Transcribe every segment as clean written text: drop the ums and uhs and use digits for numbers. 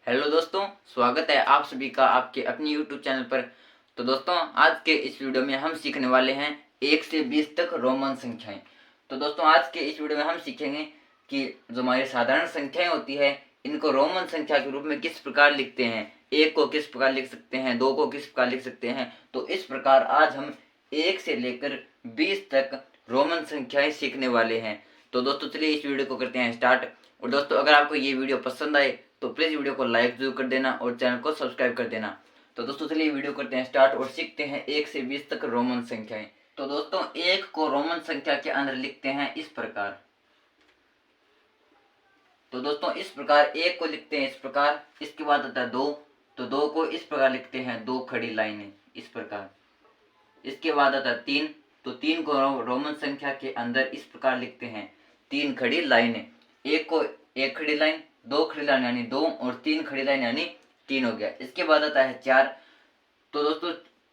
Hello दोस्तों, स्वागत है आप सभी का आपके अपने यूट्यूब चैनल पर। तो दोस्तों, आज के इस वीडियो में हम सीखने वाले हैं 1 से 20 तक रोमन संख्याएं। तो दोस्तों, आज के इस वीडियो में हम सीखेंगे कि जो हमारी साधारण संख्याएं होती है इनको रोमन संख्या के रूप में किस प्रकार लिखते हैं। 1 को किस प्रकार लिख सकते हैं, 2 को किस प्रकार लिख सकते हैं। तो इस प्रकार आज हम 1 से लेकर 20 तक रोमन संख्याएं सीखने वाले हैं। तो दोस्तों, चलिए इस वीडियो को करते हैं स्टार्ट। और दोस्तों, अगर आपको ये वीडियो पसंद आए तो प्लीज वीडियो को लाइक जरूर कर देना और चैनल को सब्सक्राइब कर देना। तो दोस्तों, चलिए वीडियो करते हैं स्टार्ट और सीखते हैं 1 से 20 तक रोमन संख्याएं। तो दोस्तों, 1 को रोमन संख्या के अंदर लिखते हैं इस प्रकार। तो दोस्तों, इस प्रकार 1 को लिखते हैं इस प्रकार। इसके बाद आता है 2, तो 2 को इस प्रकार लिखते हैं 2 खड़ी लाइनें इस प्रकार। इसके बाद आता है 3, तो 3 को रोमन संख्या के अंदर इस प्रकार लिखते हैं 3 खड़ी लाइनें। 1 को 1 खड़ी लाइन, 2 खड़ी लाइन यानी 2 और 3 खड़ी लाइन यानी 3 हो गया। इसके बाद आता है 4, तो दोस्तों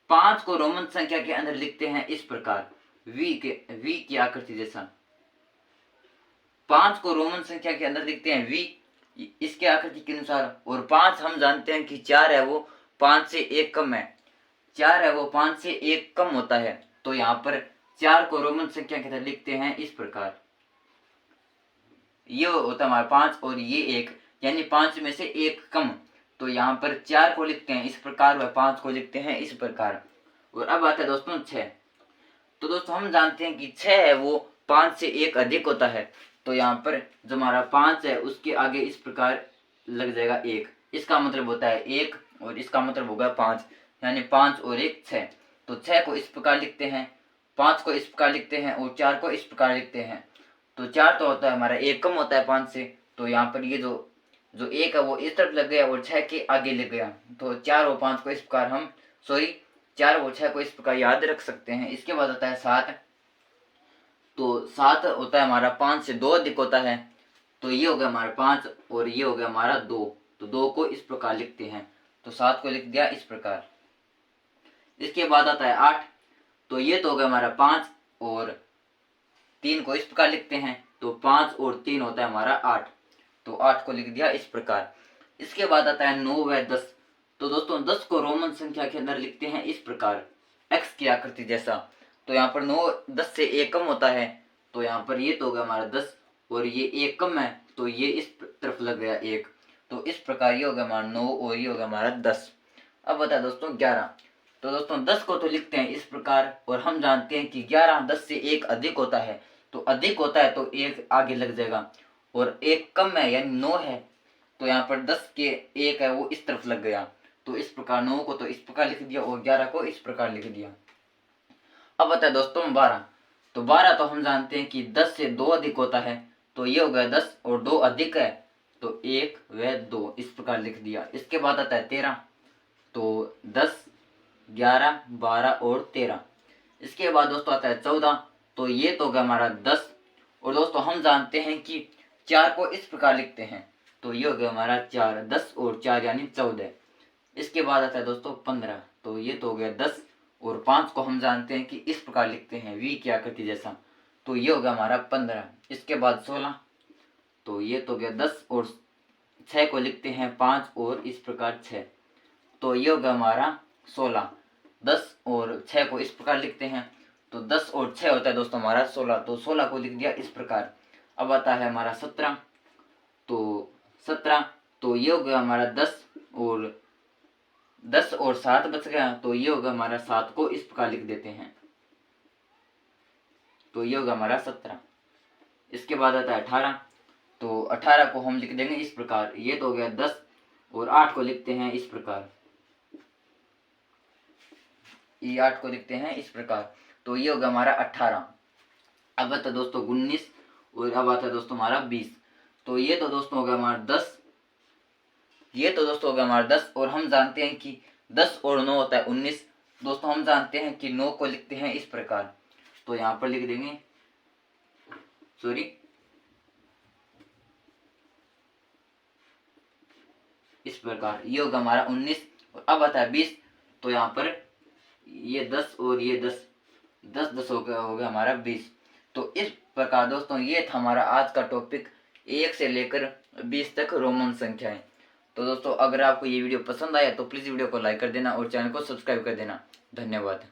5 को रोमन संख्या के अंदर लिखते हैं इस प्रकार वी की आकृति जैसा। 5 को रोमन संख्या के अंदर लिखते हैं वी इसके आकृति के अनुसार। और 5 हम जानते हैं कि 4 है वो 5 से 1 कम है। 4 है वो 5 से 1 कम होता है। तो यहाँ पर 4 को रोमन संख्या के अंदर लिखते हैं इस प्रकार। ये होता है हमारा 5 और ये 1 यानी 5 में से 1 कम। तो यहाँ पर 4 को लिखते हैं इस प्रकार व 5 को लिखते हैं इस प्रकार। और अब आता है दोस्तों 6। तो दोस्तों, हम जानते हैं कि 6 है वो 5 से 1 अधिक होता है। तो यहाँ पर जो हमारा 5 है उसके आगे इस प्रकार लग जाएगा 1। इसका मतलब होता है 1 और इसका मतलब होगा 5, यानी 5 और 1 6। तो 6 को इस प्रकार लिखते हैं, 5 को इस प्रकार लिखते हैं और 4 को इस प्रकार लिखते हैं। तो 4 तो होता है हमारा 1 कम होता है 5 से। तो यहाँ पर ये जो 1 है वो इस तरफ लग गया और 6 के आगे लग गया। तो 4 और 5 को इस प्रकार हम 4 और 6 को इस प्रकार याद रख सकते हैं। इसके बाद आता है 7, तो 7 होता है हमारा 5 से 2 अधिक होता है। तो ये हो गया हमारा 5 और ये हो गया हमारा 2। तो 2 को इस प्रकार लिखते हैं, तो 7 को लिख दिया इस प्रकार। इसके बाद आता है 8, तो ये तो हो गया हमारा 5 और 3 को इस प्रकार लिखते हैं। तो 5 और 3 होता है हमारा 8, तो 8 को लिख दिया इस प्रकार। इसके बाद आता है 9 व 10, तो दोस्तों 10 को रोमन संख्या के अंदर लिखते हैं इस प्रकार एक्स की आकृति जैसा। तो यहाँ पर 9 10 से 1 कम होता है। तो यहाँ पर ये तो होगा हमारा 10 और ये 1 कम है, तो ये इस तरफ लग गया 1। तो इस प्रकार ये होगा हमारा 9 और ये होगा हमारा 10। अब बता दोस्तों 11, तो दोस्तों 10 को तो लिखते हैं इस प्रकार। और हम जानते हैं कि 11 10 से 1 अधिक होता है। तो अधिक होता है तो 1 आगे लग जाएगा और 1 कम है यानी 9 है। तो यहाँ पर 10 के 1 है वो इस तरफ लग गया। तो इस प्रकार 9 को तो इस प्रकार लिख दिया और 11 को इस प्रकार लिख दिया। अब आता है दोस्तों 12, तो 12 तो हम जानते हैं कि 10 से 2 अधिक होता है। तो ये हो गया 10 और 2 अधिक है, तो 1 व 2 इस प्रकार लिख दिया। इसके बाद आता है 13, तो 10 11 12 और 13। इसके बाद दोस्तों आता है 14, तो ये तो होगा हमारा 10। और दोस्तों हम जानते हैं कि 4 को इस प्रकार लिखते हैं। तो ये हो गया हमारा 4, 10 और 4 यानी 14। इसके बाद आता है दोस्तों 15, तो ये तो हो गया 10 और 5 को हम जानते हैं कि इस प्रकार लिखते हैं वी की आकृति जैसा। तो ये होगा हमारा 15। इसके बाद 16, तो ये तो हो गया 10 और 6 को लिखते हैं 5 और इस प्रकार 6। तो ये होगा हमारा 16। 10 और 6 को इस प्रकार लिखते हैं। तो 10 और 6 होता है दोस्तों हमारा 16। तो 16 को लिख दिया इस प्रकार। अब आता है हमारा 17, तो 17 तो ये हो गया हमारा 10 और 7 बच गया। तो ये होगा हमारा 7 को इस प्रकार लिख देते हैं। तो ये होगा हमारा 17। इसके बाद आता है 18, तो 18 को हम लिख देंगे इस प्रकार। ये तो हो गया 10 और 8 को लिखते हैं इस प्रकार। ये 8 को लिखते हैं इस प्रकार। तो ये होगा हमारा 18। अब आता है दोस्तों 19 और अब आता है दोस्तों हमारा 20। तो ये तो दोस्तों होगा हमारा 10, ये तो दोस्तों होगा हमारा 10 और हम जानते हैं कि 10 और 9 होता है 19। दोस्तों हम जानते हैं कि 9 को लिखते हैं इस प्रकार। तो यहाँ पर लिख देंगे इस प्रकार। ये होगा हमारा 19 और अब आता है 20, तो यहाँ पर ये 10 और ये 10 10 10 हो गया हमारा 20। तो इस प्रकार दोस्तों ये था हमारा आज का टॉपिक 1 से लेकर 20 तक रोमन संख्याएं। तो दोस्तों अगर आपको ये वीडियो पसंद आया तो प्लीज़ वीडियो को लाइक कर देना और चैनल को सब्सक्राइब कर देना। धन्यवाद।